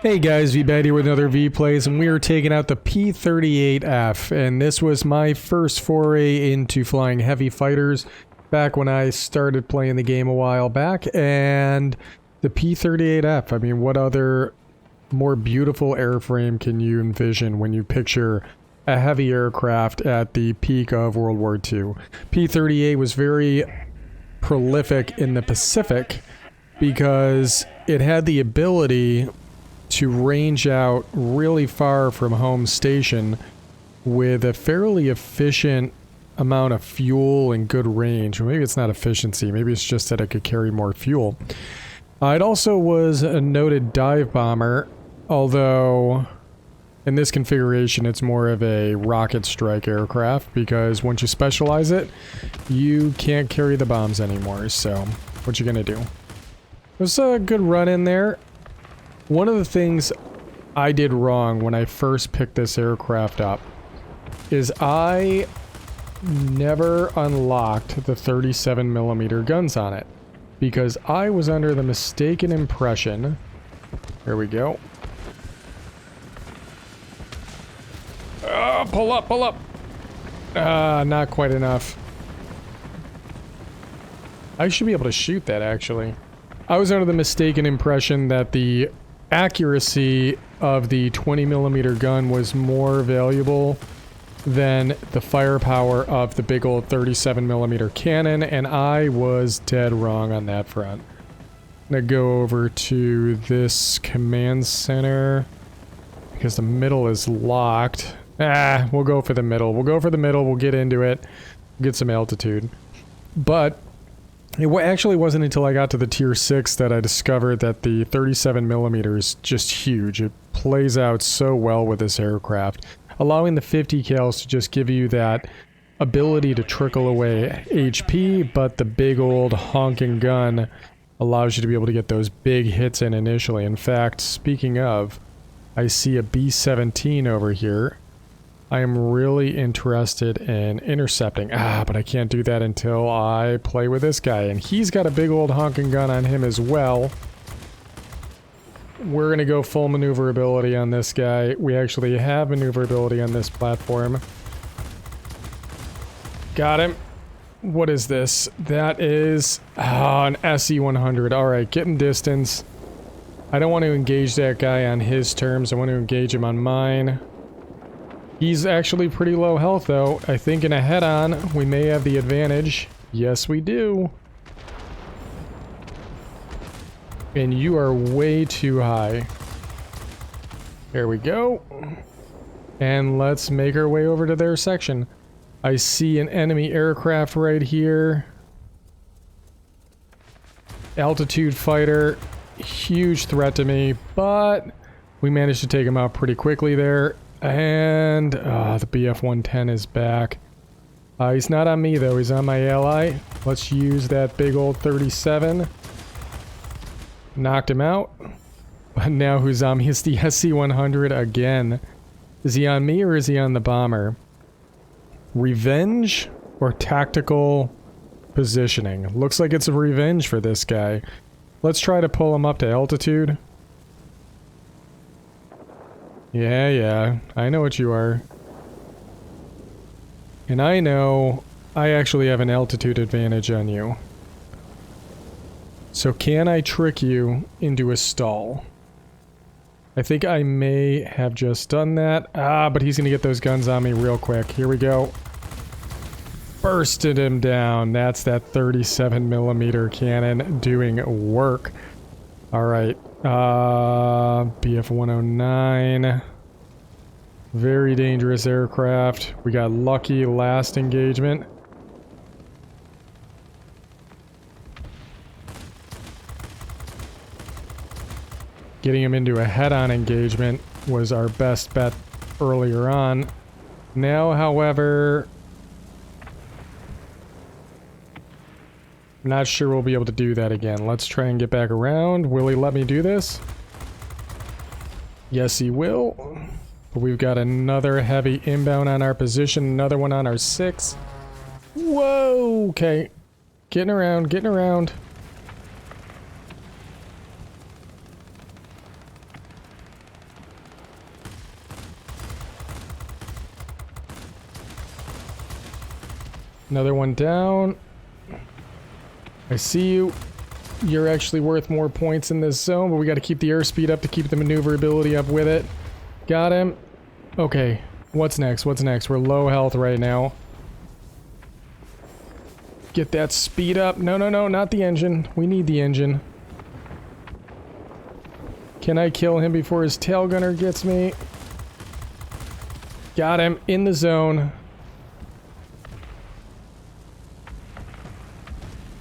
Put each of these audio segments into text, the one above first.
Hey guys, Veebat here with another V-Plays, and we are taking out the P-38F, and this was my first foray into flying heavy fighters back when I started playing the game a while back. And the P-38F, I mean, what other more beautiful airframe can you envision when you picture a heavy aircraft at the peak of World War II? P-38 was very prolific in the Pacific because it had the ability to range out really far from home station with a fairly efficient amount of fuel and good range. Or maybe it's not efficiency, maybe it's just that it could carry more fuel. It also was a noted dive bomber, although in this configuration it's more of a rocket strike aircraft because once you specialize it, you can't carry the bombs anymore, so what you gonna do? It was a good run in there. One of the things I did wrong when I first picked this aircraft up is I never unlocked the 37mm guns on it because I was under the mistaken impression. There we go. Pull up, pull up. Not quite enough. I should be able to shoot that actually. I was under the mistaken impression that the accuracy of the 20mm gun was more valuable than the firepower of the big old 37mm cannon, and I was dead wrong on that front. I'm gonna go over to this command center because the middle is locked. We'll go for the middle. We'll go for the middle. We'll get into it. Get some altitude. But it actually wasn't until I got to the tier 6 that I discovered that the 37mm is just huge. It plays out so well with this aircraft, allowing the 50 cals to just give you that ability to trickle away HP, but the big old honking gun allows you to be able to get those big hits in initially. In fact, speaking of, I see a B-17 over here. I am really interested in intercepting. But I can't do that until I play with this guy. And he's got a big old honking gun on him as well. We're going to go full maneuverability on this guy. We actually have maneuverability on this platform. Got him. What is this? That is an SE-100. Alright, getting distance. I don't want to engage that guy on his terms. I want to engage him on mine. He's actually pretty low health though. I think in a head-on, we may have the advantage. Yes, we do. And you are way too high. There we go. And let's make our way over to their section. I see an enemy aircraft right here. Altitude fighter. Huge threat to me, but we managed to take him out pretty quickly there. And the BF-110 is back. He's not on me though, he's on my ally. Let's use that big old 37. Knocked him out. But now who's on me is the SC-100 again. Is he on me or is he on the bomber? Revenge or tactical positioning? Looks like it's a revenge for this guy. Let's try to pull him up to altitude. Yeah, I know what you are. And I know I actually have an altitude advantage on you. So can I trick you into a stall? I think I may have just done that. But he's gonna get those guns on me real quick. Here we go. Bursted him down. That's that 37mm cannon doing work. Alright. BF-109. Very dangerous aircraft. We got lucky last engagement. Getting him into a head-on engagement was our best bet earlier on. Now, however, I'm not sure we'll be able to do that again. Let's try and get back around. Will he let me do this? Yes, he will. But we've got another heavy inbound on our position. Another one on our 6. Whoa! Okay. Getting around, getting around. Another one down. I see you. You're actually worth more points in this zone, but we got to keep the airspeed up to keep the maneuverability up with it. Got him. Okay, what's next? What's next? We're low health right now. Get that speed up. No, no, no, not the engine. We need the engine. Can I kill him before his tail gunner gets me? Got him in the zone.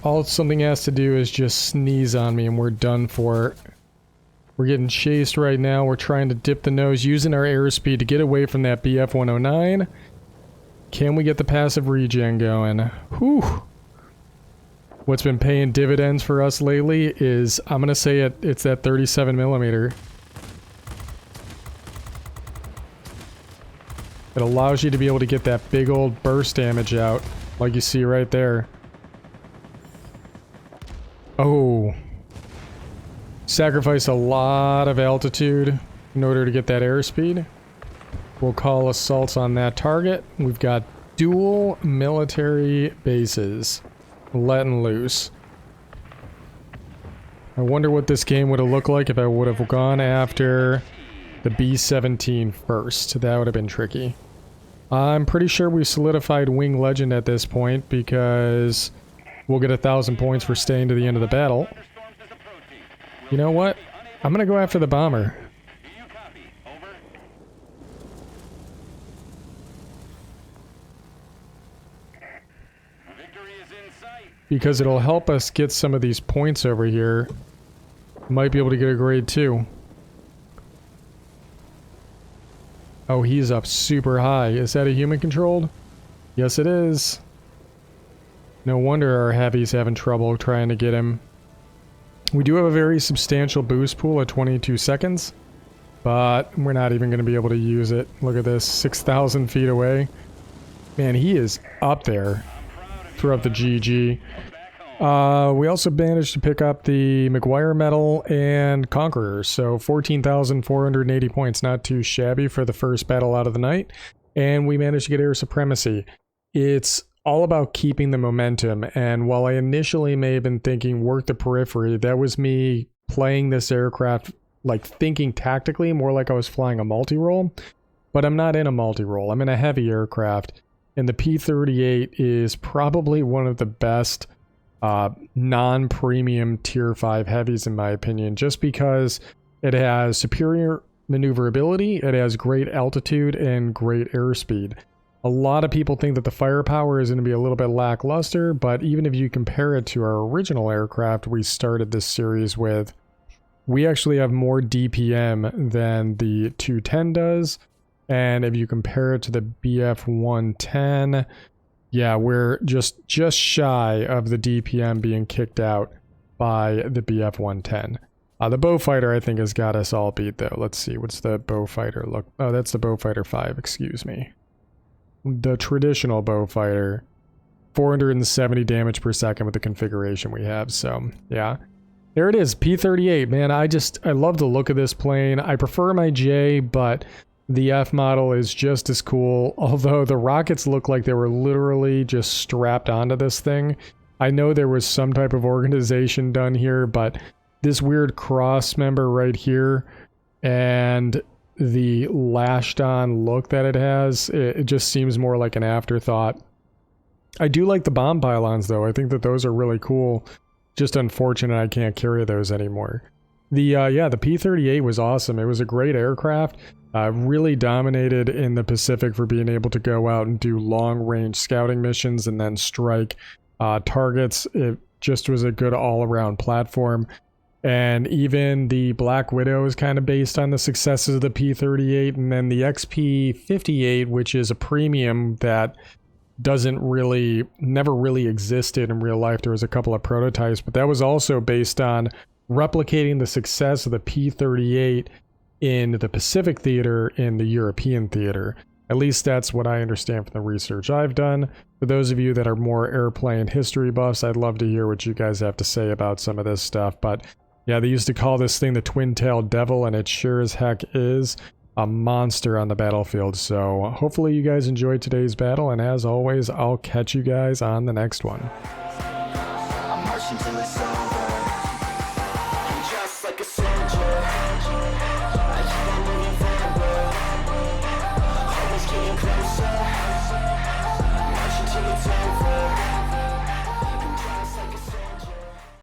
All something has to do is just sneeze on me and we're done for. We're getting chased right now. We're trying to dip the nose using our airspeed to get away from that BF-109. Can we get the passive regen going? Whew. What's been paying dividends for us lately is, I'm going to say it's that 37mm. It allows you to be able to get that big old burst damage out, like you see right there. Oh. Sacrifice a lot of altitude in order to get that airspeed. We'll call assaults on that target. We've got dual military bases letting loose. I wonder what this game would have looked like if I would have gone after the B-17 first. That would have been tricky. I'm pretty sure we solidified Wing Legend at this point because we'll get 1,000 points for staying to the end of the battle. You know what? I'm gonna go after the bomber. Because it'll help us get some of these points over here. Might be able to get a grade 2. Oh, he's up super high. Is that a human controlled? Yes, it is. No wonder our heavy's having trouble trying to get him. We do have a very substantial boost pool at 22 seconds, but we're not even going to be able to use it. Look at this, 6,000 feet away. Man, he is up there. Throw up the GG. We also managed to pick up the McGuire Medal and Conqueror, so 14,480 points. Not too shabby for the first battle out of the night. And we managed to get air supremacy. It's all about keeping the momentum, and while I initially may have been thinking work the periphery, that was me playing this aircraft like thinking tactically, more like I was flying a multi-role. But I'm not in a multi-role, I'm in a heavy aircraft, and the P-38 is probably one of the best non-premium tier 5 heavies in my opinion, just because it has superior maneuverability, it has great altitude and great airspeed. A lot of people think that the firepower is going to be a little bit lackluster, but even if you compare it to our original aircraft we started this series with, we actually have more DPM than the 210 does. And if you compare it to the BF-110, yeah, we're just shy of the DPM being kicked out by the BF-110. The Beaufighter, I think, has got us all beat, though. Let's see, what's the Beaufighter look? Oh, that's the Beaufighter 5, excuse me. The traditional Beaufighter, 470 damage per second with the configuration we have, so yeah. There it is, P-38, man, I love the look of this plane. I prefer my J, but the F model is just as cool, although the rockets look like they were literally just strapped onto this thing. I know there was some type of organization done here, but this weird cross member right here, and the lashed on look that it has, it just seems more like an afterthought. I do like the bomb pylons though. I think that those are really cool. Just unfortunate I can't carry those anymore. Yeah, the P-38 was awesome. It was a great aircraft. Really dominated in the Pacific for being able to go out and do long-range scouting missions and then strike targets. It just was a good all-around platform. And even the Black Widow is kind of based on the successes of the P-38, and then the XP-58, which is a premium that never really existed in real life. There was a couple of prototypes, but that was also based on replicating the success of the P-38 in the Pacific theater in the European theater. At least that's what I understand from the research I've done. For those of you that are more airplane history buffs, I'd love to hear what you guys have to say about some of this stuff, but yeah, they used to call this thing the twin-tailed devil, and it sure as heck is. a monster on the battlefield. So hopefully you guys enjoyed today's battle, and as always, I'll catch you guys on the next one. I'm marching till it's over.